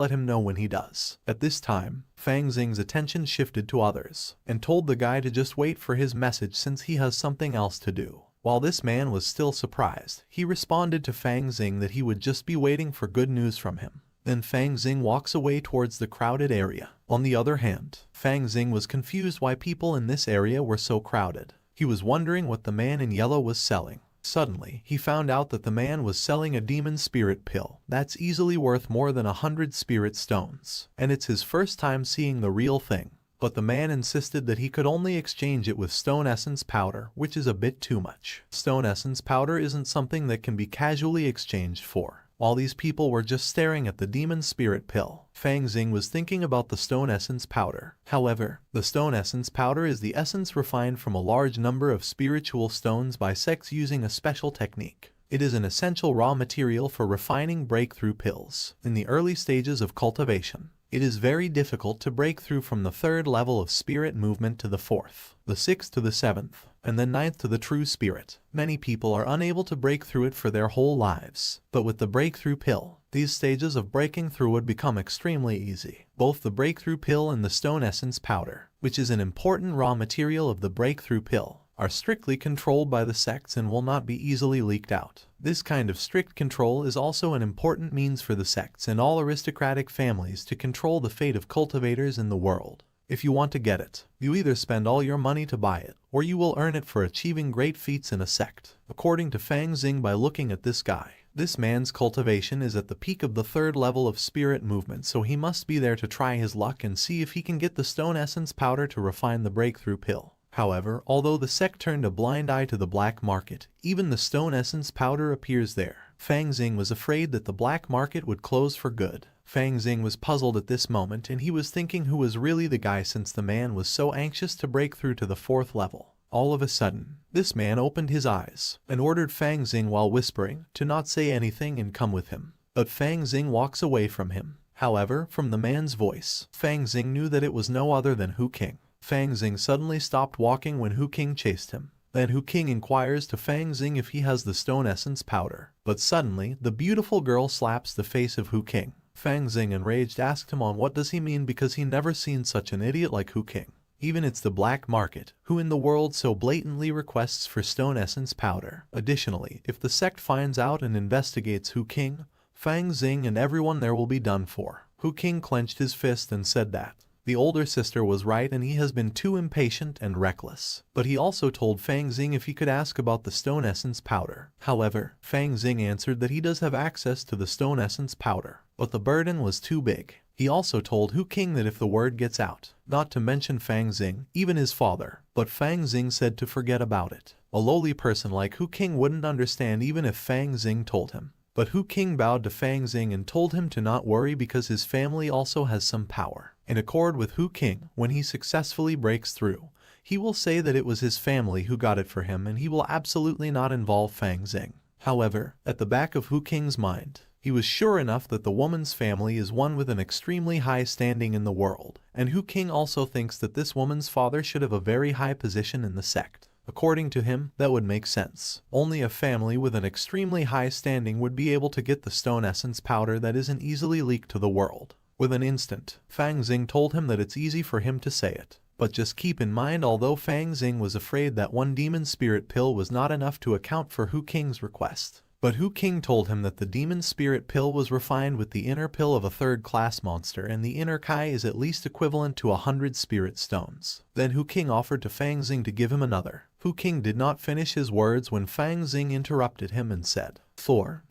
let him know when he does. At this time, Fang Xing's attention shifted to others, and told the guy to just wait for his message since he has something else to do. While this man was still surprised, he responded to Fang Xing that he would just be waiting for good news from him. Then Fang Xing walks away towards the crowded area. On the other hand, Fang Xing was confused why people in this area were so crowded. He was wondering what the man in yellow was selling. Suddenly, he found out that the man was selling a demon spirit pill that's easily worth more than 100 spirit stones, and it's his first time seeing the real thing. But the man insisted that he could only exchange it with stone essence powder, which is a bit too much. Stone essence powder isn't something that can be casually exchanged for. While these people were just staring at the demon spirit pill, Fang Xing was thinking about the stone essence powder. However, the stone essence powder is the essence refined from a large number of spiritual stones by sects using a special technique. It is an essential raw material for refining breakthrough pills. In the early stages of cultivation, it is very difficult to break through from the 3rd level of spirit movement to the 4th, the 6th to the 7th, and the 9th to the true spirit. Many people are unable to break through it for their whole lives. But with the breakthrough pill, these stages of breaking through would become extremely easy. Both the breakthrough pill and the stone essence powder, which is an important raw material of the breakthrough pill, are strictly controlled by the sects and will not be easily leaked out. This kind of strict control is also an important means for the sects and all aristocratic families to control the fate of cultivators in the world. If you want to get it, you either spend all your money to buy it, or you will earn it for achieving great feats in a sect. According to Fang Xing, by looking at this guy, this man's cultivation is at the peak of the 3rd level of spirit movement, so he must be there to try his luck and see if he can get the stone essence powder to refine the breakthrough pill. However, although the sect turned a blind eye to the black market, even the stone essence powder appears there. Fang Xing was afraid that the black market would close for good. Fang Xing was puzzled at this moment, and he was thinking who was really the guy since the man was so anxious to break through to the 4th level. All of a sudden, this man opened his eyes and ordered Fang Xing while whispering to not say anything and come with him. But Fang Xing walks away from him. However, from the man's voice, Fang Xing knew that it was no other than Hu King. Fang Xing suddenly stopped walking when Hu King chased him. Then Hu King inquires to Fang Xing if he has the stone essence powder. But suddenly, the beautiful girl slaps the face of Hu King. Fang Xing, enraged, asked him on what does he mean because he never seen such an idiot like Hu King. Even it's the black market, who in the world so blatantly requests for stone essence powder. Additionally, if the sect finds out and investigates Hu King, Fang Xing and everyone there will be done for. Hu King clenched his fist and said that the older sister was right and he has been too impatient and reckless. But he also told Fang Xing if he could ask about the stone essence powder. However, Fang Xing answered that he does have access to the stone essence powder, but the burden was too big. He also told Hu King that if the word gets out, not to mention Fang Xing, even his father, but Fang Xing said to forget about it. A lowly person like Hu King wouldn't understand even if Fang Xing told him. But Hu King bowed to Fang Xing and told him to not worry because his family also has some power. In accord with Hu King, when he successfully breaks through, he will say that it was his family who got it for him and he will absolutely not involve Fang Xing. However, at the back of Hu King's mind, he was sure enough that the woman's family is one with an extremely high standing in the world, and Hu King also thinks that this woman's father should have a very high position in the sect. According to him, that would make sense. Only a family with an extremely high standing would be able to get the stone essence powder that isn't easily leaked to the world. With an instant, Fang Xing told him that it's easy for him to say it. But just keep in mind, although Fang Xing was afraid that one demon spirit pill was not enough to account for Hu King's request. But Hu King told him that the demon spirit pill was refined with the inner pill of a 3rd-class monster and the inner Kai is at least equivalent to 100 spirit stones. Then Hu King offered to Fang Xing to give him another. Hu King did not finish his words when Fang Xing interrupted him and said, Four,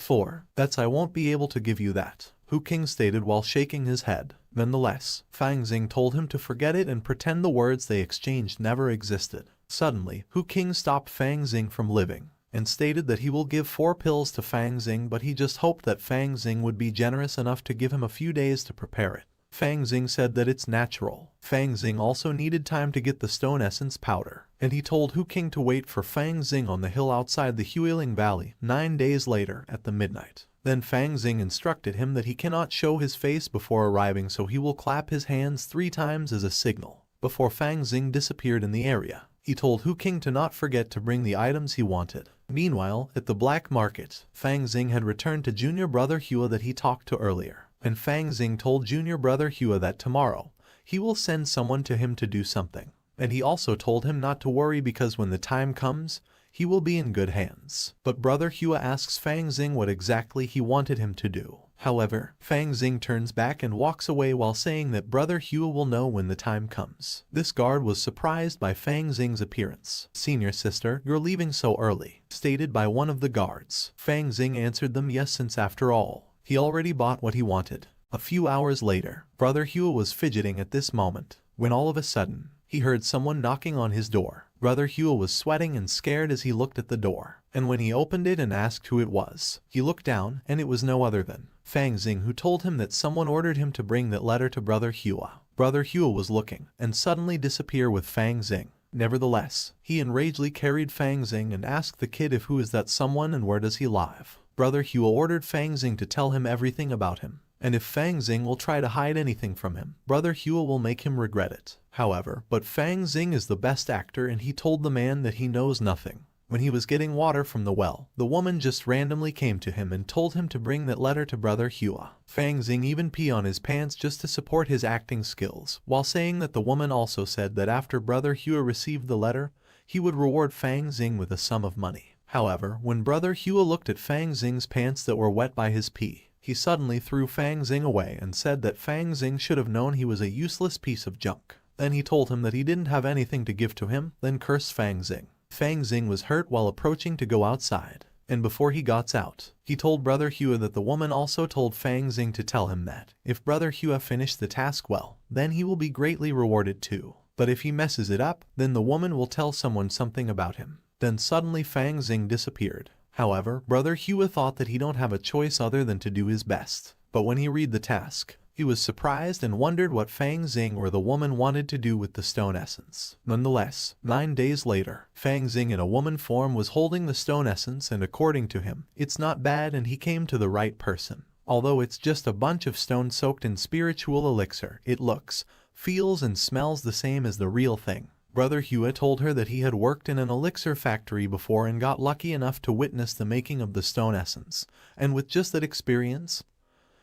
that's I won't be able to give you that, Hu King stated while shaking his head. Nonetheless, Fang Xing told him to forget it and pretend the words they exchanged never existed. Suddenly, Hu King stopped Fang Xing from living and stated that he will give 4 pills to Fang Xing, but he just hoped that Fang Xing would be generous enough to give him a few days to prepare it. Fang Xing said that it's natural. Fang Xing also needed time to get the stone essence powder, and he told Hu King to wait for Fang Xing on the hill outside the Huiling Valley 9 days later at the midnight. Then Fang Xing instructed him that he cannot show his face before arriving, so he will clap his hands 3 times as a signal. Before Fang Xing disappeared in the area, he told Hu King to not forget to bring the items he wanted. Meanwhile, at the black market, Fang Xing had returned to junior brother Hua that he talked to earlier. and Fang Xing told junior brother Hua that tomorrow he will send someone to him to do something. And he also told him not to worry because when the time comes, he will be in good hands. But brother Hua asks Fang Xing what exactly he wanted him to do. However, Fang Xing turns back and walks away while saying that brother Hua will know when the time comes. This guard was surprised by Fang Xing's appearance. "Senior sister, you're leaving so early," stated by one of the guards. Fang Xing answered them yes, since after all, he already bought what he wanted. A few hours later, brother Hua was fidgeting at this moment, when all of a sudden, he heard someone knocking on his door. Brother Hua was sweating and scared as he looked at the door, and when he opened it and asked who it was, he looked down and it was no other than Fang Xing, who told him that someone ordered him to bring that letter to brother Hua. Brother Hua was looking and suddenly disappear with Fang Xing. Nevertheless, he enragedly carried Fang Xing and asked the kid if who is that someone and where does he live. Brother Hua ordered Fang Xing to tell him everything about him, and if Fang Xing will try to hide anything from him, brother Hua will make him regret it. However, but Fang Xing is the best actor and he told the man that he knows nothing. When he was getting water from the well, the woman just randomly came to him and told him to bring that letter to brother Hua. Fang Xing even peed on his pants just to support his acting skills, while saying that the woman also said that after brother Hua received the letter, he would reward Fang Xing with a sum of money. However, when brother Hua looked at Fang Xing's pants that were wet by his pee, he suddenly threw Fang Xing away and said that Fang Xing should have known he was a useless piece of junk. Then he told him that he didn't have anything to give to him, then cursed Fang Xing. Fang Xing was hurt while approaching to go outside, and before he got out, he told brother Hua that the woman also told Fang Xing to tell him that if brother Hua finished the task well, then he will be greatly rewarded too. But if he messes it up, then the woman will tell someone something about him. Then suddenly Fang Xing disappeared. However, brother Hua thought that he don't have a choice other than to do his best. But when he read the task, he was surprised and wondered what Fang Xing or the woman wanted to do with the stone essence. Nonetheless, 9 days later, Fang Xing in a woman form was holding the stone essence, and according to him, it's not bad and he came to the right person. Although it's just a bunch of stone soaked in spiritual elixir, it looks, feels and smells the same as the real thing. Brother Hua told her that he had worked in an elixir factory before and got lucky enough to witness the making of the stone essence, and with just that experience,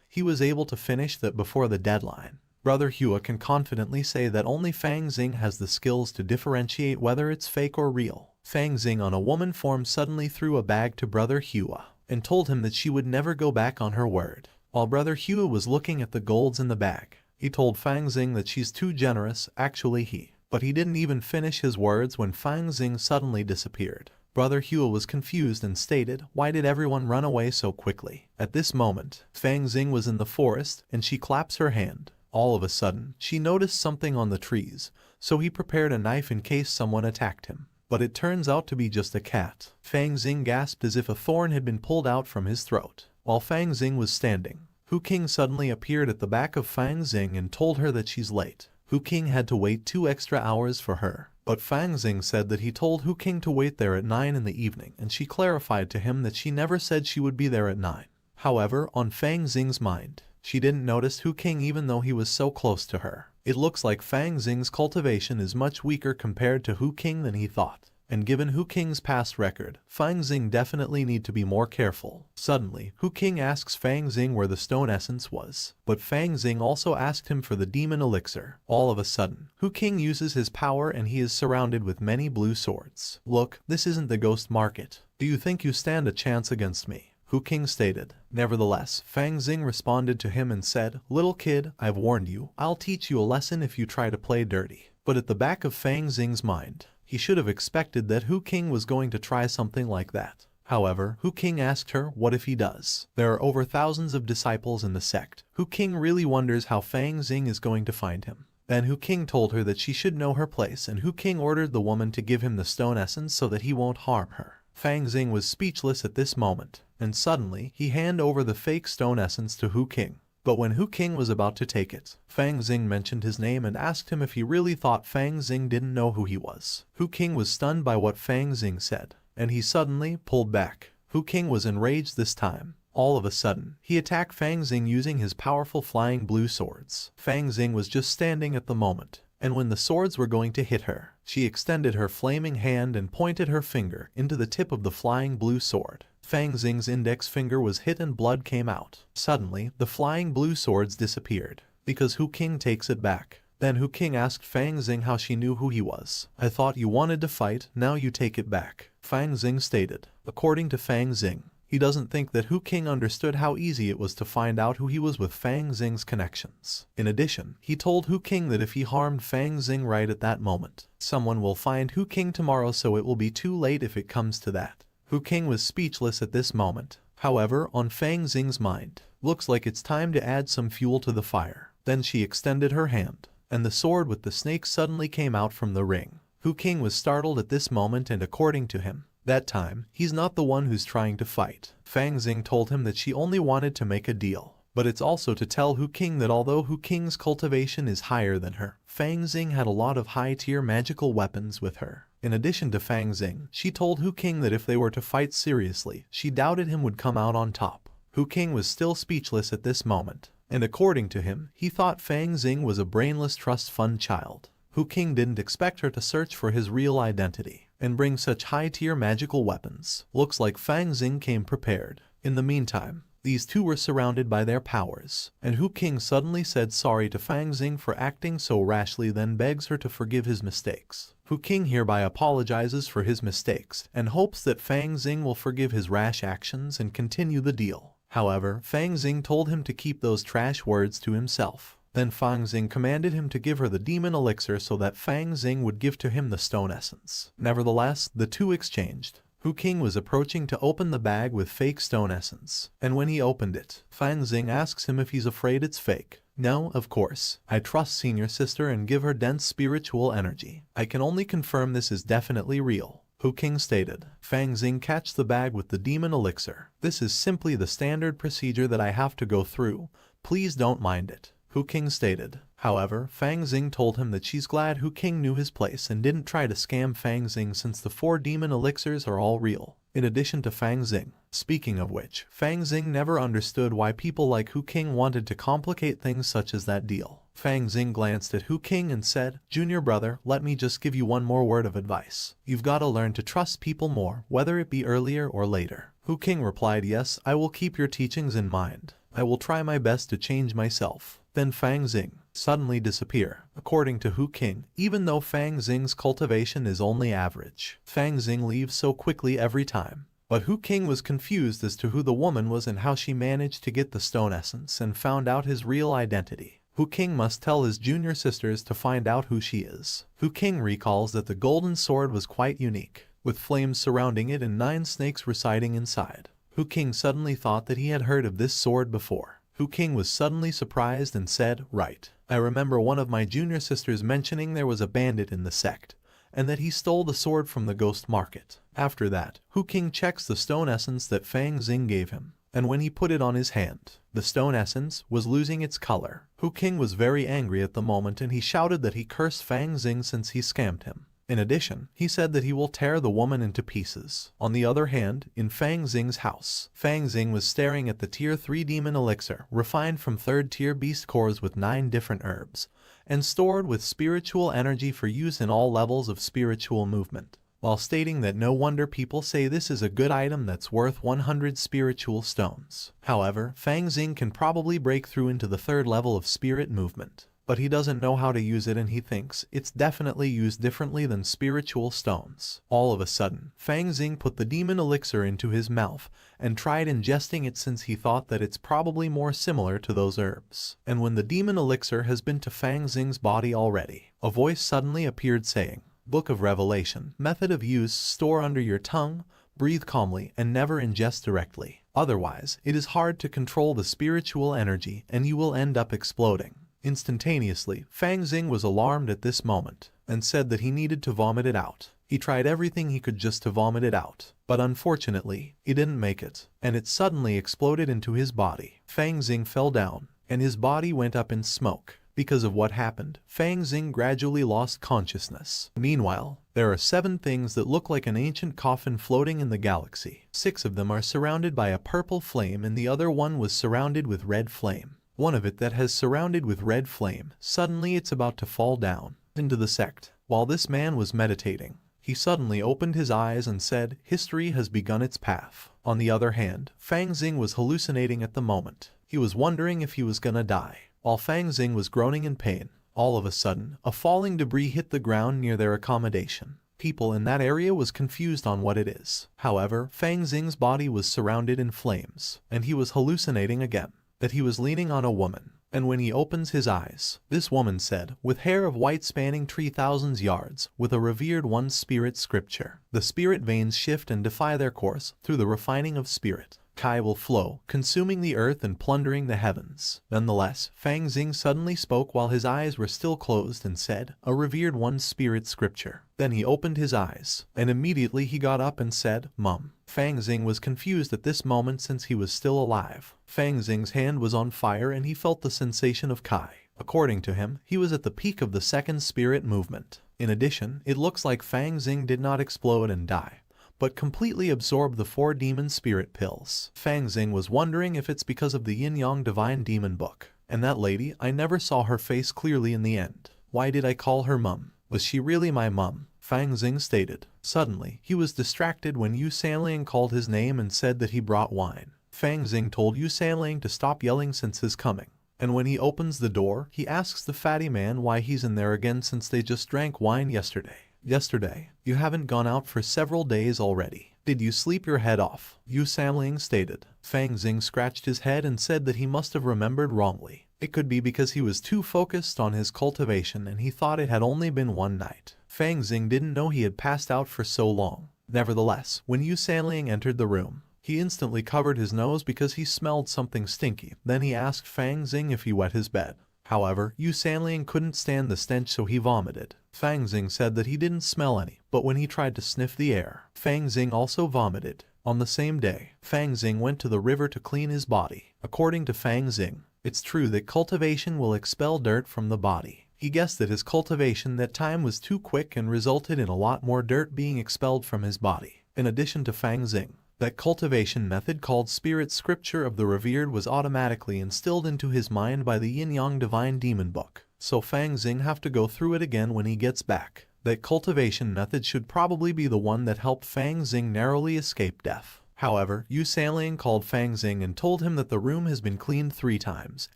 he was able to finish that before the deadline. Brother Hua can confidently say that only Fang Xing has the skills to differentiate whether it's fake or real. Fang Xing on a woman form suddenly threw a bag to brother Hua and told him that she would never go back on her word. While brother Hua was looking at the golds in the bag, he told Fang Xing that she's too generous, but he didn't even finish his words when Fang Xing suddenly disappeared. Brother Hua was confused and stated, "Why did everyone run away so quickly?" At this moment, Fang Xing was in the forest and she claps her hand. All of a sudden, she noticed something on the trees, so he prepared a knife in case someone attacked him. But it turns out to be just a cat. Fang Xing gasped as if a thorn had been pulled out from his throat. While Fang Xing was standing, Hu King suddenly appeared at the back of Fang Xing and told her that she's late. Hu King had to wait 2 extra hours for her. But Fang Xing said that he told Hu King to wait there at 9 in the evening, and she clarified to him that she never said she would be there at 9. However, on Fang Xing's mind, she didn't notice Hu King even though he was so close to her. It looks like Fang Xing's cultivation is much weaker compared to Hu King than he thought. And given Hu King's past record, Fang Xing definitely need to be more careful. Suddenly, Hu King asks Fang Xing where the stone essence was, but Fang Xing also asked him for the demon elixir. All of a sudden, Hu King uses his power and he is surrounded with many blue swords. "Look, this isn't the ghost market. Do you think you stand a chance against me?" Hu King stated. Nevertheless, Fang Xing responded to him and said, "Little kid, I've warned you. I'll teach you a lesson if you try to play dirty." But at the back of Fang Xing's mind, he should have expected that Hu King was going to try something like that. However, Hu King asked her, what if he does? There are over thousands of disciples in the sect. Hu King really wonders how Fang Xing is going to find him. Then Hu King told her that she should know her place, and Hu King ordered the woman to give him the stone essence so that he won't harm her. Fang Xing was speechless at this moment, and suddenly he handed over the fake stone essence to Hu King. But when Hu King was about to take it, Fang Xing mentioned his name and asked him if he really thought Fang Xing didn't know who he was. Hu King was stunned by what Fang Xing said, and he suddenly pulled back. Hu King was enraged this time. All of a sudden, he attacked Fang Xing using his powerful flying blue swords. Fang Xing was just standing at the moment, and when the swords were going to hit her, she extended her flaming hand and pointed her finger into the tip of the flying blue sword. Fang Xing's index finger was hit and blood came out. Suddenly, the flying blue swords disappeared, because Hu King takes it back. Then Hu King asked Fang Xing how she knew who he was. I thought you wanted to fight, now you take it back, Fang Xing stated. According to Fang Xing, he doesn't think that Hu King understood how easy it was to find out who he was with Fang Xing's connections. In addition, he told Hu King that if he harmed Fang Xing right at that moment, someone will find Hu King tomorrow, so it will be too late if it comes to that. Hu King was speechless at this moment. However, on Fang Xing's mind, looks like it's time to add some fuel to the fire. Then she extended her hand, and the sword with the snake suddenly came out from the ring. Hu King was startled at this moment, and according to him, that time, he's not the one who's trying to fight. Fang Xing told him that she only wanted to make a deal, but it's also to tell Hu King that although Hu King's cultivation is higher than her, Fang Xing had a lot of high-tier magical weapons with her. In addition to Fang Xing, she told Hu King that if they were to fight seriously, she doubted him would come out on top. Hu King was still speechless at this moment, and according to him, he thought Fang Xing was a brainless trust fund child. Hu King didn't expect her to search for his real identity and bring such high-tier magical weapons. Looks like Fang Xing came prepared. In the meantime, these two were surrounded by their powers, and Hu King suddenly said sorry to Fang Xing for acting so rashly, then begs her to forgive his mistakes. Hu King hereby apologizes for his mistakes and hopes that Fang Xing will forgive his rash actions and continue the deal. However, Fang Xing told him to keep those trash words to himself. Then Fang Xing commanded him to give her the demon elixir so that Fang Xing would give to him the stone essence. Nevertheless, the two exchanged. Hu King was approaching to open the bag with fake stone essence, and when he opened it, Fang Xing asks him if he's afraid it's fake. No, of course. I trust senior sister and give her dense spiritual energy. I can only confirm this is definitely real, Hu King stated. Fang Xing catched the bag with the demon elixir. This is simply the standard procedure that I have to go through. Please don't mind it, Hu King stated. However, Fang Xing told him that she's glad Hu King knew his place and didn't try to scam Fang Xing since the 4 demon elixirs are all real, in addition to Fang Xing. Speaking of which, Fang Xing never understood why people like Hu King wanted to complicate things such as that deal. Fang Xing glanced at Hu King and said, "Junior brother, let me just give you one more word of advice. You've got to learn to trust people more, whether it be earlier or later." Hu King replied, "Yes, I will keep your teachings in mind. I will try my best to change myself." Then Fang Xing suddenly disappear. According to Hu King, even though Fang Xing's cultivation is only average, Fang Xing leaves so quickly every time. But Hu King was confused as to who the woman was and how she managed to get the stone essence and found out his real identity. Hu King must tell his junior sisters to find out who she is. Hu King recalls that the golden sword was quite unique, with flames surrounding it and 9 snakes residing inside. Hu King suddenly thought that he had heard of this sword before. Hu King was suddenly surprised and said, "Right. I remember one of my junior sisters mentioning there was a bandit in the sect, and that he stole the sword from the ghost market." After that, Hu King checks the stone essence that Fang Xing gave him, and when he put it on his hand, the stone essence was losing its color. Hu King was very angry at the moment and he shouted that he cursed Fang Xing since he scammed him. In addition, he said that he will tear the woman into pieces. On the other hand, in Fang Xing's house, Fang Xing was staring at the tier 3 demon elixir, refined from 3rd tier beast cores with 9 different herbs, and stored with spiritual energy for use in all levels of spiritual movement, while stating that no wonder people say this is a good item that's worth 100 spiritual stones. However, Fang Xing can probably break through into the 3rd level of spirit movement, but he doesn't know how to use it and he thinks it's definitely used differently than spiritual stones. All of a sudden, Fang Xing put the demon elixir into his mouth and tried ingesting it since he thought that it's probably more similar to those herbs. And when the demon elixir has been to Fang Xing's body already, a voice suddenly appeared saying, "Book of Revelation, method of use: store under your tongue, breathe calmly, and never ingest directly. Otherwise, it is hard to control the spiritual energy and you will end up exploding." Instantaneously, Fang Xing was alarmed at this moment and said that he needed to vomit it out. He tried everything he could just to vomit it out, but unfortunately, he didn't make it, and it suddenly exploded into his body. Fang Xing fell down, and his body went up in smoke. Because of what happened, Fang Xing gradually lost consciousness. Meanwhile, there are 7 things that look like an ancient coffin floating in the galaxy. 6 of them are surrounded by a purple flame and the other one was surrounded with red flame. One of it that has surrounded with red flame, suddenly it's about to fall down into the sect. While this man was meditating, He suddenly opened his eyes and said, "History has begun its path." On the other hand, Fang Xing was hallucinating at the moment. He was wondering if he was gonna die. While Fang Xing was groaning in pain, all of a sudden, a falling debris hit the ground near their accommodation. People in that area was confused on what it is. However, Fang Xing's body was surrounded in flames, and he was hallucinating again, that he was leaning on a woman. And when he opens his eyes, this woman said, with hair of white spanning 3,000 yards, with a revered one spirit scripture. The spirit veins shift and defy their course through the refining of spirit. Kai will flow, consuming the earth and plundering the heavens. Nonetheless, Fang Xing suddenly spoke while his eyes were still closed and said, "A revered one spirit scripture." Then he opened his eyes, and immediately he got up and said, "Mum." Fang Xing was confused at this moment since he was still alive. Fang Xing's hand was on fire and he felt the sensation of Kai. According to him, he was at the peak of the second spirit movement. In addition, it looks like Fang Xing did not explode and die, but completely absorbed the 4 demon spirit pills. Fang Xing was wondering if it's because of the Yin-Yang Divine Demon book. And that lady, I never saw her face clearly in the end. Why did I call her mum? Was she really my mum? Fang Xing stated. Suddenly, he was distracted when Yu Sanliang called his name and said that he brought wine. Fang Xing told Yu Sanliang to stop yelling since his coming. And when he opens the door, he asks the fatty man why he's in there again since they just drank wine yesterday. Yesterday, you haven't gone out for several days already. Did you sleep your head off? Yu Sanliang stated. Fang Xing scratched his head and said that he must have remembered wrongly. It could be because he was too focused on his cultivation and he thought it had only been one night. Fang Xing didn't know he had passed out for so long. Nevertheless, when Yu Sanliang entered the room, he instantly covered his nose because he smelled something stinky. Then he asked Fang Xing if he wet his bed. However, Yu Sanliang couldn't stand the stench so he vomited. Fang Xing said that he didn't smell any, but when he tried to sniff the air, Fang Xing also vomited. On the same day, Fang Xing went to the river to clean his body. According to Fang Xing, it's true that cultivation will expel dirt from the body. He guessed that his cultivation that time was too quick and resulted in a lot more dirt being expelled from his body. In addition to Fang Xing, that cultivation method called Spirit Scripture of the Revered was automatically instilled into his mind by the Yin-Yang Divine Demon book. So Fang Xing have to go through it again when he gets back. That cultivation method should probably be the one that helped Fang Xing narrowly escape death. However, Yu Sanliang called Fang Xing and told him that the room has been cleaned 3 times,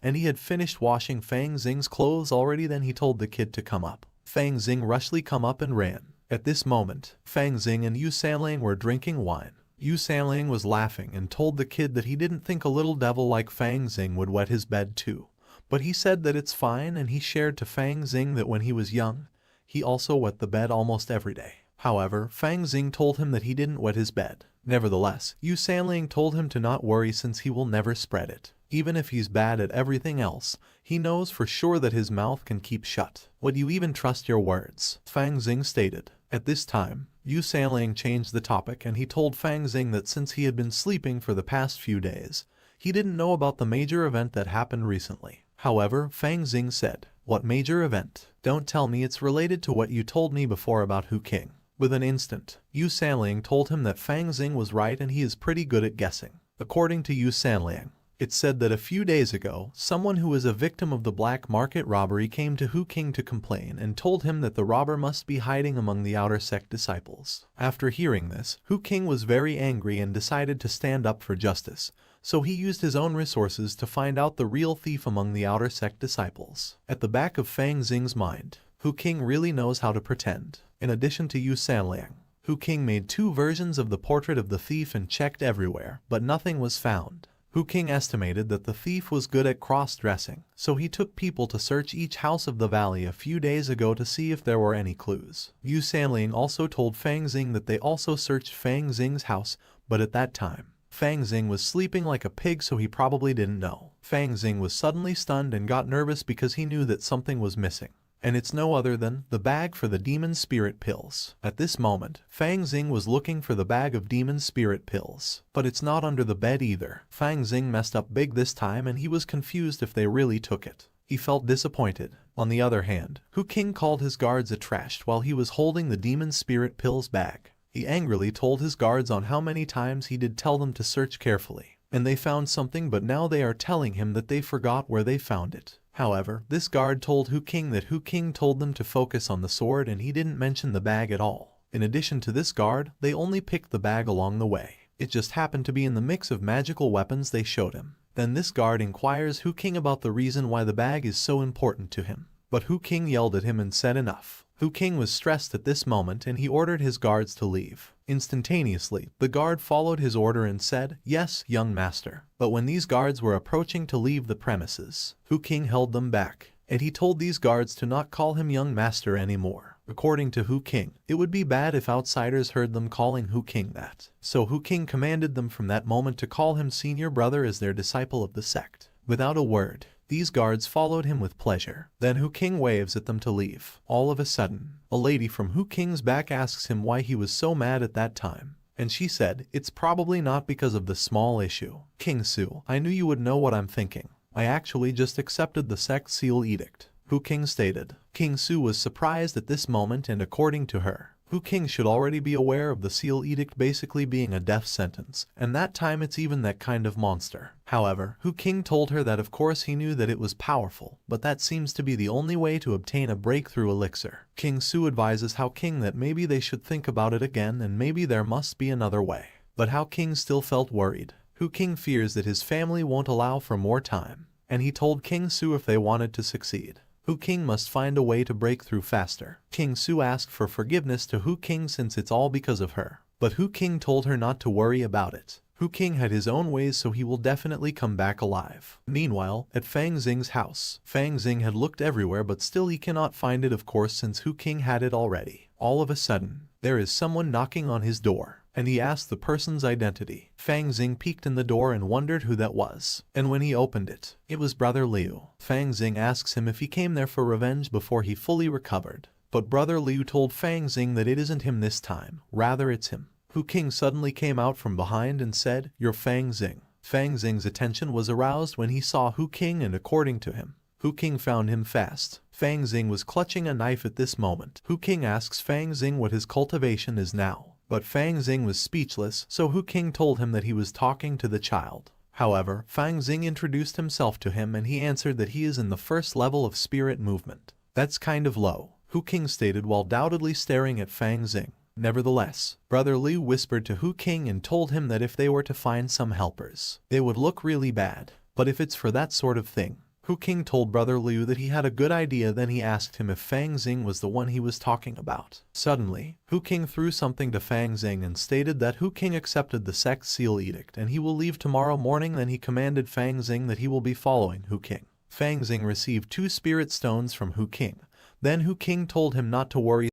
and he had finished washing Fang Xing's clothes already. Then he told the kid to come up. Fang Xing rushly come up and ran. At this moment, Fang Xing and Yu Sanliang were drinking wine. Yu Sanliang was laughing and told the kid that he didn't think a little devil like Fang Xing would wet his bed too. But he said that it's fine, and he shared to Fang Xing that when he was young, he also wet the bed almost every day. However, Fang Xing told him that he didn't wet his bed. Nevertheless, Yu Sanliang told him to not worry since he will never spread it. Even if he's bad at everything else, he knows for sure that his mouth can keep shut. Would you even trust your words? Fang Xing stated. At this time, Yu Sanliang changed the topic and he told Fang Xing that since he had been sleeping for the past few days, he didn't know about the major event that happened recently. However, Fang Xing said, "What major event? Don't tell me it's related to what you told me before about Hu King." With an instant, Yu Sanliang told him that Fang Xing was right and he is pretty good at guessing. According to Yu Sanliang, it said that a few days ago, someone who was a victim of the black market robbery came to Hu King to complain and told him that the robber must be hiding among the outer sect disciples. After hearing this, Hu King was very angry and decided to stand up for justice, so he used his own resources to find out the real thief among the outer sect disciples. At the back of Fang Xing's mind, Hu King really knows how to pretend. In addition to Yu Sanliang, Hu King made 2 versions of the portrait of the thief and checked everywhere, but nothing was found. Hu King estimated that the thief was good at cross-dressing, so he took people to search each house of the valley a few days ago to see if there were any clues. Yu Sanliang also told Fang Xing that they also searched Fang Xing's house, but at that time, Fang Xing was sleeping like a pig, so he probably didn't know. Fang Xing was suddenly stunned and got nervous because he knew that something was missing. And it's no other than the bag for the demon spirit pills. At this moment, Fang Xing was looking for the bag of demon spirit pills, but it's not under the bed either. Fang Xing messed up big this time and he was confused if they really took it. He felt disappointed. On the other hand, Hu King called his guards a trashed while he was holding the demon spirit pills bag. He angrily told his guards on how many times he did tell them to search carefully, and they found something, but now they are telling him that they forgot where they found it. However, this guard told Hu King that Hu King told them to focus on the sword and he didn't mention the bag at all. In addition to this guard, they only picked the bag along the way. It just happened to be in the mix of magical weapons they showed him. Then this guard inquires Hu King about the reason why the bag is so important to him. But Hu King yelled at him and said enough. Hu King was stressed at this moment and he ordered his guards to leave. Instantaneously, the guard followed his order and said, "Yes, young master." But when these guards were approaching to leave the premises, Hu King held them back, and he told these guards to not call him young master anymore. According to Hu King, it would be bad if outsiders heard them calling Hu King that. So Hu King commanded them from that moment to call him senior brother as their disciple of the sect. Without a word, these guards followed him with pleasure. Then Hu King waves at them to leave. All of a sudden, a lady from Hu King's back asks him why he was so mad at that time. And she said, "It's probably not because of the small issue. King Su, I knew you would know what I'm thinking. I actually just accepted the sect seal edict," Hu King stated. King Su was surprised at this moment, and according to her, Hu King should already be aware of the seal edict basically being a death sentence, and that time it's even that kind of monster. However, Hu King told her that of course he knew that it was powerful, but that seems to be the only way to obtain a breakthrough elixir. King Su advises How King that maybe they should think about it again and maybe there must be another way. But How King still felt worried. Hu King fears that his family won't allow for more time, and he told King Su if they wanted to succeed, Hu King must find a way to break through faster. King Su asked for forgiveness to Hu King since it's all because of her. But Hu King told her not to worry about it. Hu King had his own ways, so he will definitely come back alive. Meanwhile, at Fang Xing's house, Fang Xing had looked everywhere but still he cannot find it, of course, since Hu King had it already. All of a sudden, there is someone knocking on his door, and he asked the person's identity. Fang Xing peeked in the door and wondered who that was. And when he opened it, it was Brother Liu. Fang Xing asks him if he came there for revenge before he fully recovered. But Brother Liu told Fang Xing that it isn't him this time, rather it's him. Hu King suddenly came out from behind and said, "You're Fang Xing." Fang Xing's attention was aroused when he saw Hu King, and according to him, Hu King found him fast. Fang Xing was clutching a knife at this moment. Hu King asks Fang Xing what his cultivation is now. But Fang Xing was speechless, so Hu King told him that he was talking to the child. However, Fang Xing introduced himself to him and he answered that he is in the first level of spirit movement. "That's kind of low," Hu King stated while doubtedly staring at Fang Xing. Nevertheless, Brother Liu whispered to Hu King and told him that if they were to find some helpers, they would look really bad. But if it's for that sort of thing, Hu King told Brother Liu that he had a good idea. Then he asked him if Fang Xing was the one he was talking about. Suddenly, Hu King threw something to Fang Xing and stated that Hu King accepted the sect seal edict and he will leave tomorrow morning. Then he commanded Fang Xing that he will be following Hu King. Fang Xing received 2 spirit stones from Hu King. Then Hu King told him not to worry.